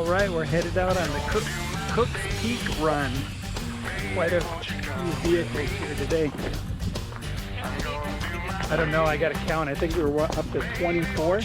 All right, we're headed out on the Cooke's Peak run. Quite a few vehicles here today. I don't know, I gotta count. I think we were up to 24.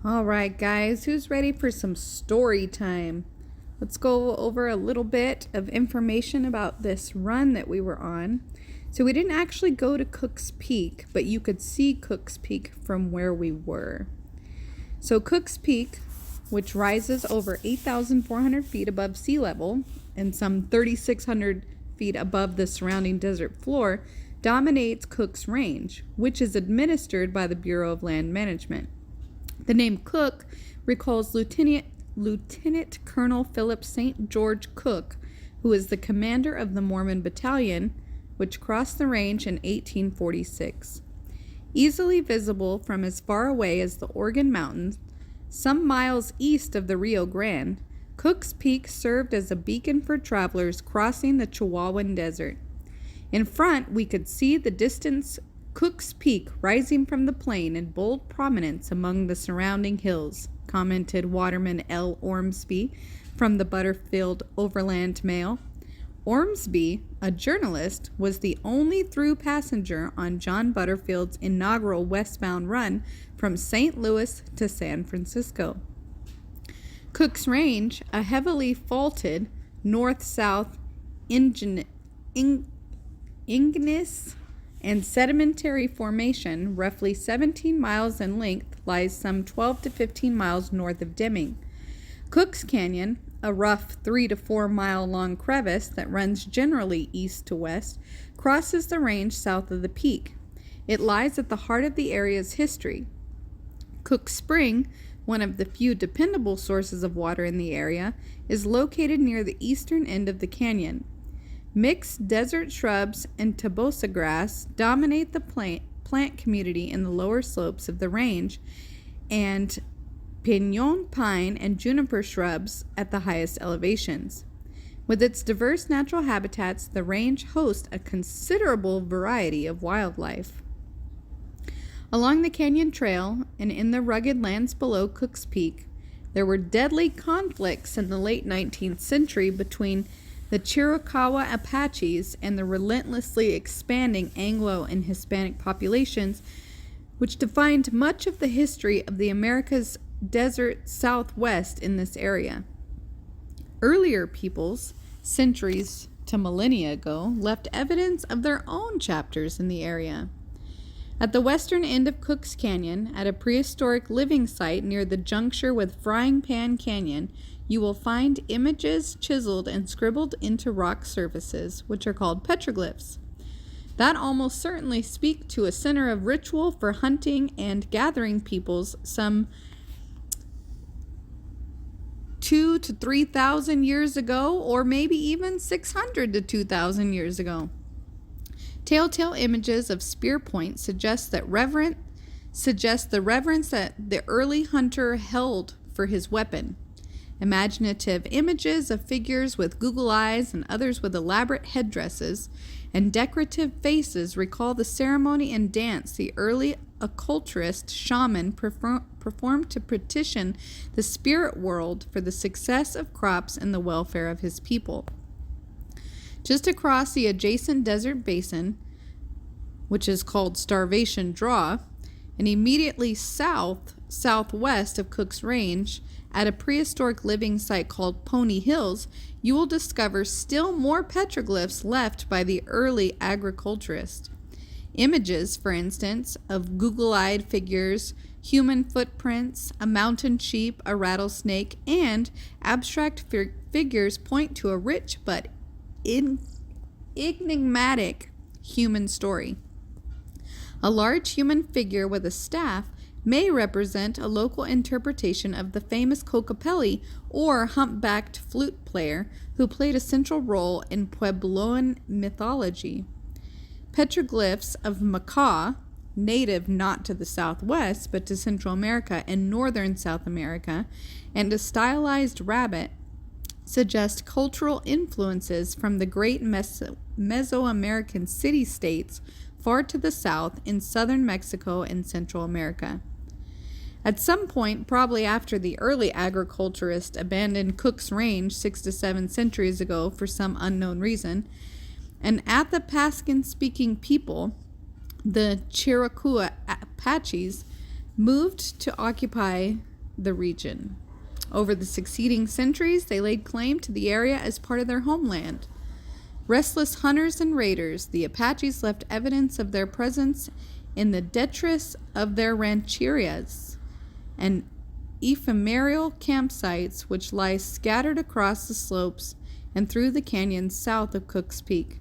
All right, guys, who's ready for some story time? Let's go over a little bit of information about this run that we were on. So we didn't actually go to Cooke's Peak, but you could see Cooke's Peak from where we were. So Cooke's Peak, which rises over 8,400 feet above sea level and some 3,600 feet above the surrounding desert floor, dominates Cooke's Range, which is administered by the Bureau of Land Management. The name Cooke recalls Lieutenant Colonel Philip St. George Cooke, who is the commander of the Mormon Battalion, which crossed the range in 1846. Easily visible from as far away as the Organ Mountains, some miles east of the Rio Grande, Cooke's Peak served as a beacon for travelers crossing the Chihuahuan Desert. In front, we could see the distant Cooke's Peak rising from the plain in bold prominence among the surrounding hills, commented Waterman L. Ormsby from the Butterfield Overland Mail. Ormsby, a journalist, was the only through passenger on John Butterfield's inaugural westbound run from St. Louis to San Francisco. Cooke's Range, a heavily faulted north-south igneous and sedimentary formation, roughly 17 miles in length, lies some 12 to 15 miles north of Deming. Cooke's Canyon, a rough 3 to 4 mile long crevice that runs generally east to west, crosses the range south of the peak. It lies at the heart of the area's history. Cooke Spring, one of the few dependable sources of water in the area, is located near the eastern end of the canyon. Mixed desert shrubs and tabosa grass dominate the plant community in the lower slopes of the range, and pinon, pine, and juniper shrubs at the highest elevations. With its diverse natural habitats, the range hosts a considerable variety of wildlife. Along the canyon trail and in the rugged lands below Cooke's Peak, there were deadly conflicts in the late 19th century between the Chiricahua Apaches and the relentlessly expanding Anglo and Hispanic populations, which defined much of the history of the America's desert Southwest in this area. Earlier peoples, centuries to millennia ago, left evidence of their own chapters in the area. At the western end of Cooke's Canyon, at a prehistoric living site near the juncture with Frying Pan Canyon, you will find images chiseled and scribbled into rock surfaces, which are called petroglyphs. That almost certainly speak to a center of ritual for hunting and gathering peoples some 2,000 to 3,000 years ago, or maybe even 600 to 2,000 years ago. Telltale images of spear points suggest the reverence that the early hunter held for his weapon. Imaginative images of figures with Google eyes and others with elaborate headdresses and decorative faces recall the ceremony and dance the early occultist shaman performed to petition the spirit world for the success of crops and the welfare of his people. Just across the adjacent desert basin, which is called Starvation Draw, and immediately southwest of Cooke's Range, at a prehistoric living site called Pony Hills, you will discover still more petroglyphs left by the early agriculturists. Images, for instance, of Google-eyed figures, human footprints, a mountain sheep, a rattlesnake, and abstract figures point to a rich but enigmatic human story. A large human figure with a staff may represent a local interpretation of the famous Cocopelli or humpbacked flute player who played a central role in Puebloan mythology. Petroglyphs of macaw, native not to the Southwest but to Central America and northern South America, and a stylized rabbit suggest cultural influences from the great Mesoamerican city-states far to the south in southern Mexico and Central America. At some point, probably after the early agriculturists abandoned Cooke's Range 6 to 7 centuries ago for some unknown reason, an Athabascan-speaking people, the Chiricahua Apaches, moved to occupy the region. Over the succeeding centuries, they laid claim to the area as part of their homeland. Restless hunters and raiders, the Apaches left evidence of their presence in the detritus of their rancherias and ephemeral campsites which lie scattered across the slopes and through the canyons south of Cooke's Peak.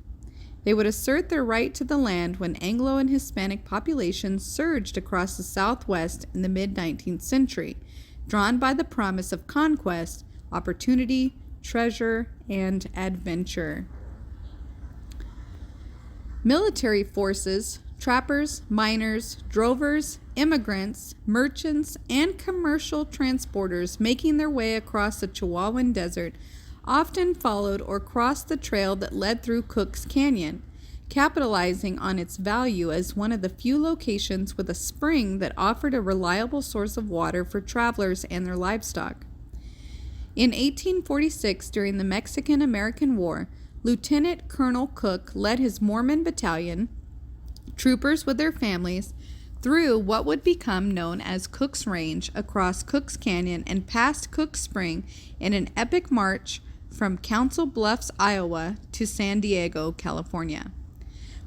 They would assert their right to the land when Anglo and Hispanic populations surged across the Southwest in the mid-19th century, drawn by the promise of conquest, opportunity, treasure, and adventure. Military forces, trappers, miners, drovers, immigrants, merchants, and commercial transporters making their way across the Chihuahuan Desert often followed or crossed the trail that led through Cooke's Canyon, capitalizing on its value as one of the few locations with a spring that offered a reliable source of water for travelers and their livestock. In 1846, during the Mexican-American War, Lieutenant Colonel Cooke led his Mormon battalion, troopers with their families, through what would become known as Cooke's Range, across Cooke's Canyon, and past Cooke Spring in an epic march from Council Bluffs, Iowa, to San Diego, California.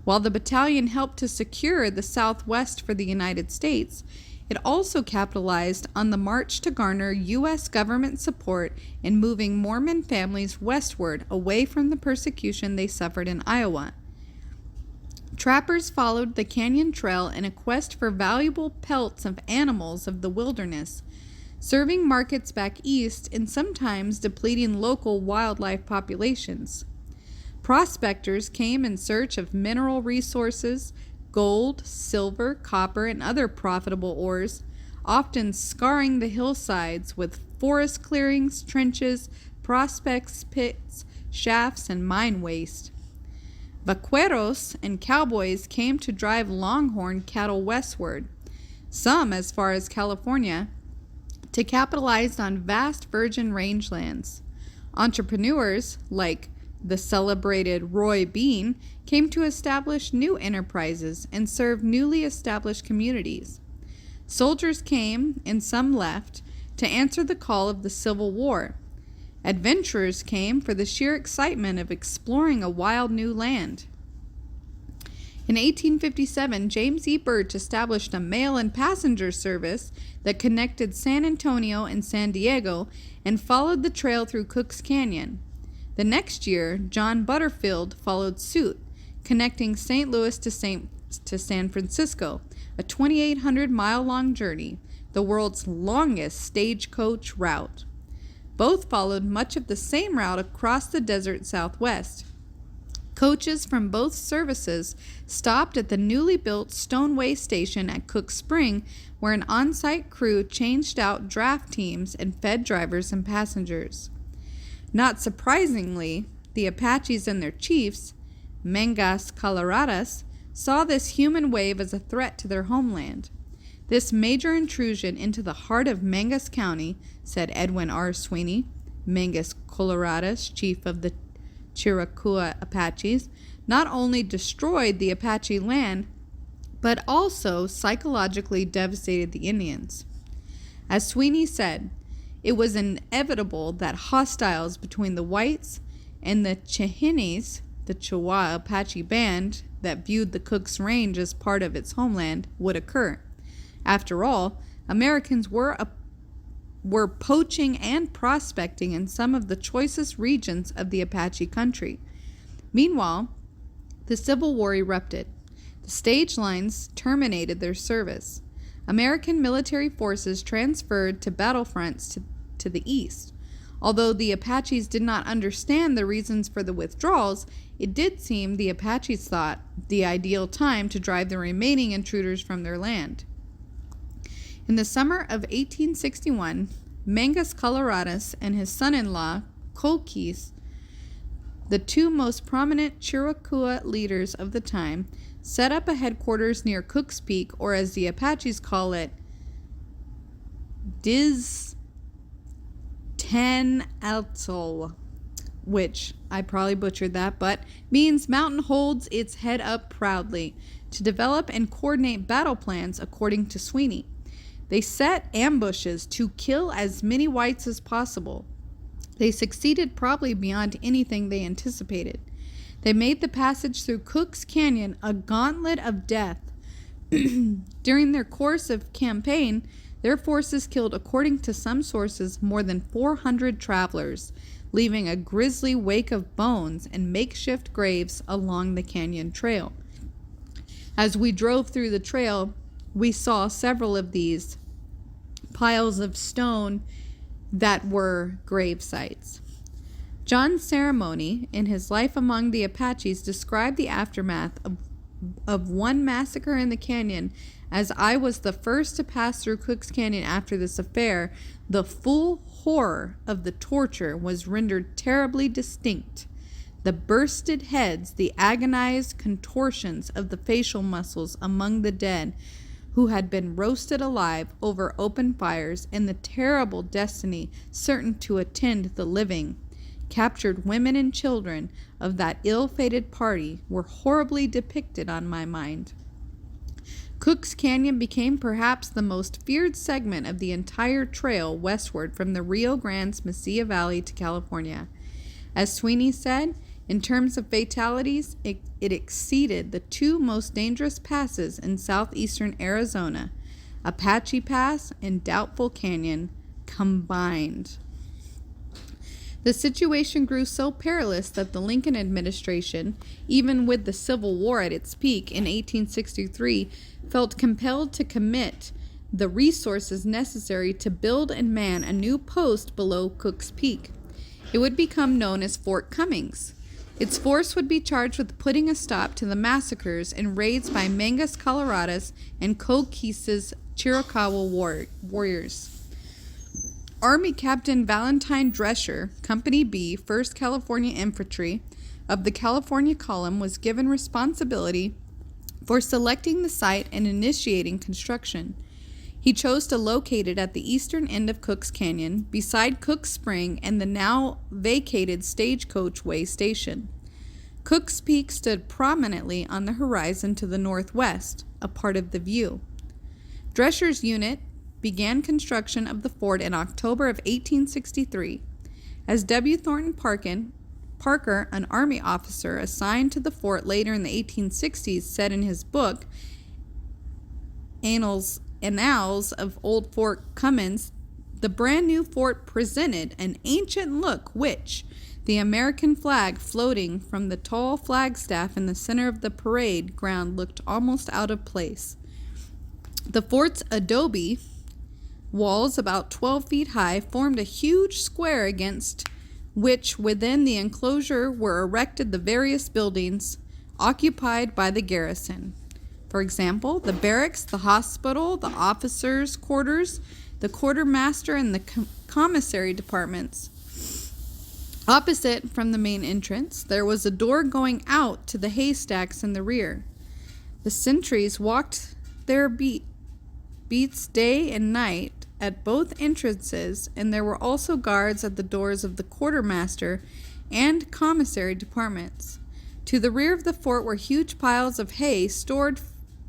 While the battalion helped to secure the Southwest for the United States, it also capitalized on the march to garner U.S. government support in moving Mormon families westward away from the persecution they suffered in Iowa. Trappers followed the canyon trail in a quest for valuable pelts of animals of the wilderness, serving markets back east and sometimes depleting local wildlife populations. Prospectors came in search of mineral resources, gold, silver, copper, and other profitable ores, often scarring the hillsides with forest clearings, trenches, prospects, pits, shafts, and mine waste. Vaqueros and cowboys came to drive longhorn cattle westward, some as far as California, to capitalize on vast virgin rangelands. Entrepreneurs, like the celebrated Roy Bean, came to establish new enterprises and serve newly established communities. Soldiers came, and some left, to answer the call of the Civil War. Adventurers came for the sheer excitement of exploring a wild new land. In 1857, James E. Birch established a mail and passenger service that connected San Antonio and San Diego and followed the trail through Cooke's Canyon. The next year, John Butterfield followed suit, connecting St. Louis to San Francisco, a 2,800-mile-long journey, the world's longest stagecoach route. Both followed much of the same route across the desert Southwest. Coaches from both services stopped at the newly built Stoneway Station at Cooke Spring, where an on-site crew changed out draft teams and fed drivers and passengers. Not surprisingly, the Apaches and their chiefs, Mangas Coloradas, saw this human wave as a threat to their homeland. This major intrusion into the heart of Mangas County, said Edwin R. Sweeney, Mangas Coloradas, chief of the Chiricahua Apaches, not only destroyed the Apache land, but also psychologically devastated the Indians. As Sweeney said, it was inevitable that hostiles between the whites and the Cheyennes, the Chippewa Apache band that viewed the Cooke's Range as part of its homeland, would occur. After all, Americans were poaching and prospecting in some of the choicest regions of the Apache country. Meanwhile, the Civil War erupted. The stage lines terminated their service. American military forces transferred to battlefronts to the east. Although the Apaches did not understand the reasons for the withdrawals, it did seem the Apaches thought the ideal time to drive the remaining intruders from their land. In the summer of 1861, Mangas Coloradas and his son-in-law, Cooke, the two most prominent Chiricahua leaders of the time, set up a headquarters near Cooke's Peak, or as the Apaches call it, Diz Ten Alto, which I probably butchered that, but means mountain holds its head up proudly, to develop and coordinate battle plans according to Sweeney. They set ambushes to kill as many whites as possible. They succeeded probably beyond anything they anticipated. They made the passage through Cooke's Canyon a gauntlet of death. During their course of campaign, their forces killed, according to some sources, more than 400 travelers, leaving a grisly wake of bones and makeshift graves along the canyon trail. As we drove through the trail, we saw several of these piles of stone that were grave sites. John Ceremony, in his Life Among the Apaches, described the aftermath of one massacre in the canyon as I was the first to pass through Cooke's Canyon after this affair. The full horror of the torture was rendered terribly distinct. The bursted heads, the agonized contortions of the facial muscles among the dead who had been roasted alive over open fires, and the terrible destiny certain to attend the living, captured women and children of that ill-fated party, were horribly depicted on my mind. Cooke's Canyon became perhaps the most feared segment of the entire trail westward from the Rio Grande's Mesilla Valley to California. As Sweeney said, in terms of fatalities, it exceeded the two most dangerous passes in southeastern Arizona, Apache Pass and Doubtful Canyon, combined. The situation grew so perilous that the Lincoln administration, even with the Civil War at its peak in 1863, felt compelled to commit the resources necessary to build and man a new post below Cooke's Peak. It would become known as Fort Cummins. Its force would be charged with putting a stop to the massacres and raids by Mangas Coloradas and Cooke's warriors. Army Captain Valentine Drescher, Company B, 1st California Infantry of the California Column, was given responsibility for selecting the site and initiating construction. He chose to locate it at the eastern end of Cooke's Canyon, beside Cooke Spring and the now vacated Stagecoach Way station. Cooke's Peak stood prominently on the horizon to the northwest, a part of the view. Drescher's unit began construction of the fort in October of 1863. As W. Thornton Parker, an Army officer assigned to the fort later in the 1860s, said in his book, Annals of Old Fort Cummins, the brand new fort presented an ancient look which, the American flag floating from the tall flagstaff in the center of the parade ground, looked almost out of place. The fort's adobe walls, about 12 feet high, formed a huge square against which within the enclosure were erected the various buildings occupied by the garrison. For example, the barracks, the hospital, the officers' quarters, the quartermaster, and the commissary departments. Opposite from the main entrance, there was a door going out to the haystacks in the rear. The sentries walked their beats day and night at both entrances, and there were also guards at the doors of the quartermaster and commissary departments. To the rear of the fort were huge piles of hay stored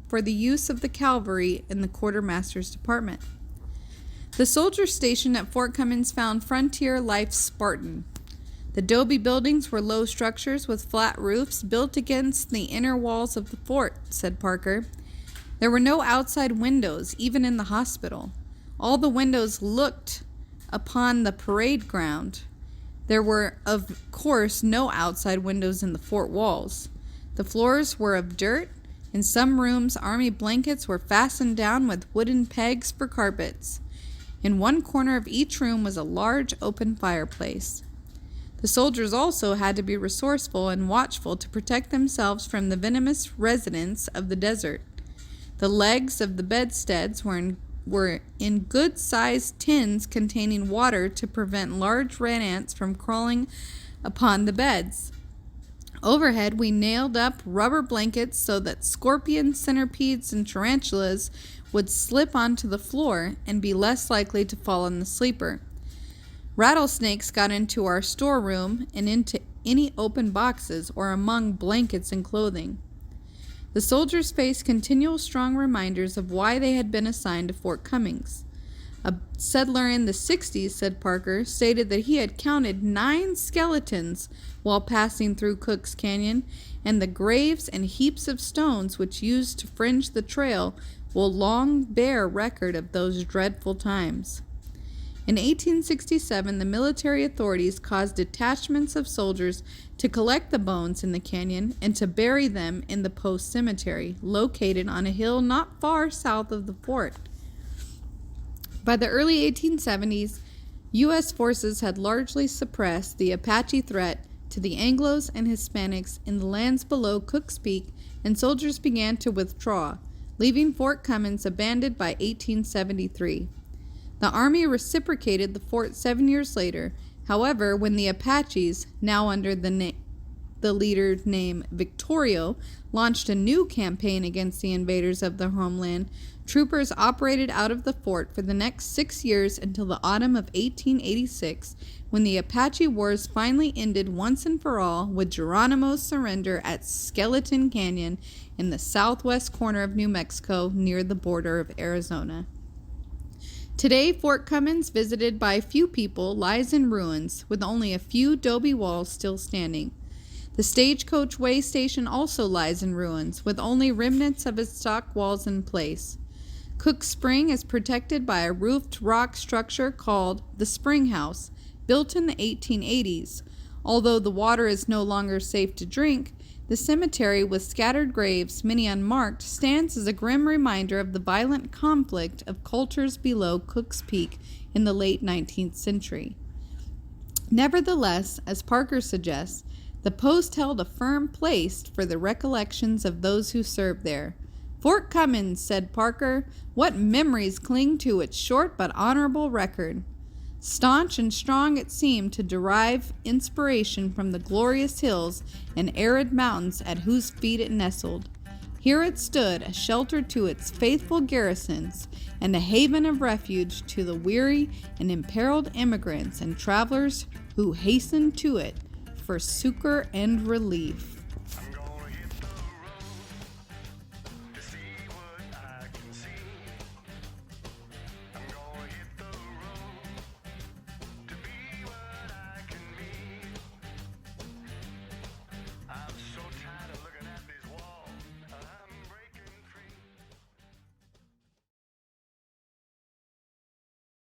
for the use of the cavalry in the quartermaster's department. The soldiers stationed at Fort Cummins found frontier life Spartan. The adobe buildings were low structures with flat roofs built against the inner walls of the fort, said Parker. There were no outside windows, even in the hospital. All the windows looked upon the parade ground. There were, of course, no outside windows in the fort walls. The floors were of dirt. In some rooms, army blankets were fastened down with wooden pegs for carpets. In one corner of each room was a large open fireplace. The soldiers also had to be resourceful and watchful to protect themselves from the venomous residents of the desert. The legs of the bedsteads were in good-sized tins containing water to prevent large rat ants from crawling upon the beds. Overhead, we nailed up rubber blankets so that scorpions, centipedes, and tarantulas would slip onto the floor and be less likely to fall on the sleeper. Rattlesnakes got into our storeroom and into any open boxes or among blankets and clothing. The soldiers faced continual strong reminders of why they had been assigned to Fort Cummins. A settler in the 60s, said Parker, stated that he had counted 9 skeletons while passing through Cooke's Canyon, and the graves and heaps of stones which used to fringe the trail will long bear record of those dreadful times. In 1867, the military authorities caused detachments of soldiers to collect the bones in the canyon and to bury them in the post cemetery, located on a hill not far south of the fort. By the early 1870s, U.S. forces had largely suppressed the Apache threat to the Anglos and Hispanics in the lands below Cooke's Peak, and soldiers began to withdraw, leaving Fort Cummins abandoned by 1873. The Army reciprocated the fort 7 years later. However, when the Apaches, now under the leader named Victorio, launched a new campaign against the invaders of their homeland, troopers operated out of the fort for the next 6 years until the autumn of 1886, when the Apache wars finally ended once and for all with Geronimo's surrender at Skeleton Canyon in the southwest corner of New Mexico near the border of Arizona. Today, Fort Cummins, visited by few people, lies in ruins, with only a few adobe walls still standing. The Stagecoach Way station also lies in ruins, with only remnants of its stock walls in place. Cooke Spring is protected by a roofed rock structure called the Spring House, built in the 1880s. Although the water is no longer safe to drink, the cemetery with scattered graves, many unmarked, stands as a grim reminder of the violent conflict of cultures below Cooke's Peak in the late 19th century. Nevertheless, as Parker suggests, the post held a firm place for the recollections of those who served there. Fort Cummins, said Parker. What memories cling to its short but honorable record. Staunch and strong it seemed to derive inspiration from the glorious hills and arid mountains at whose feet it nestled. Here it stood, a shelter to its faithful garrisons, and a haven of refuge to the weary and imperiled immigrants and travelers who hastened to it for succor and relief.